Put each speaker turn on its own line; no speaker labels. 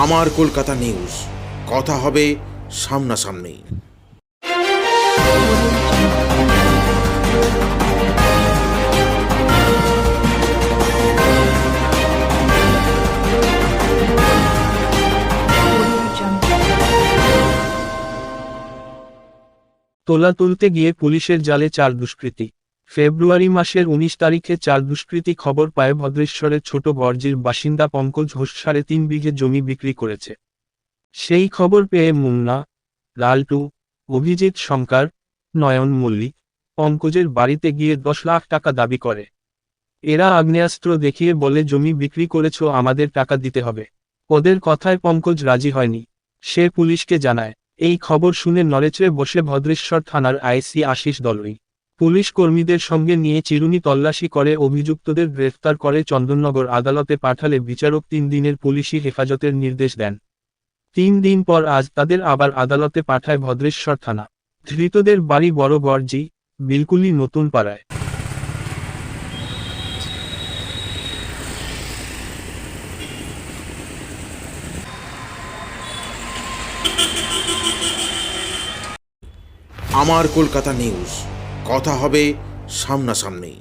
আমার কলকাতা নিউজ, কথা হবে সামনাসামনি।
তোলা তুলতে গিয়ে পুলিশের জালে 4 দুষ্কৃতী। ফেব্রুয়ারি মাসের 19 তারিখে 4 দুষ্কৃতী খবর পায় ভদ্রেশ্বরের ছোট বর্জির বাসিন্দা পঙ্কজ ঘোষ 3.5 বিঘে জমি বিক্রি করেছে। সেই খবর পেয়ে মুন্না, লালটু, অভিজিৎ শঙ্কর, নয়ন মল্লিক পঙ্কজের বাড়িতে গিয়ে 10 লাখ টাকা দাবি করে। এরা আগ্নেয়াস্ত্র দেখিয়ে বলে জমি বিক্রি করেছ, আমাদের টাকা দিতে হবে। ওদের কথায় পঙ্কজ রাজি হয়নি। সে পুলিশকে জানায়। এই খবর শুনে নড়েচড়ে বসে ভদ্রেশ্বর থানার আইসি আশিস দলুই। পুলিশ কর্মীদের সঙ্গে নিয়ে চিরুনি তল্লাশি করে অভিযুক্তদের গ্রেফতার করে চন্দননগর আদালতে পাঠালে বিচারক 3 দিনের পুলিশি হেফাজতের নির্দেশ দেন। 3 দিন পর আজ তাদের আবার আদালতে পাঠায় ভদ্রেশ্বর থানা। ধৃতদের বাড়ি বড় বর্জি, বিলকুলি নতুন পাড়ায়।
আমার কলকাতা নিউজ, কথা হবে সামনাসামনি।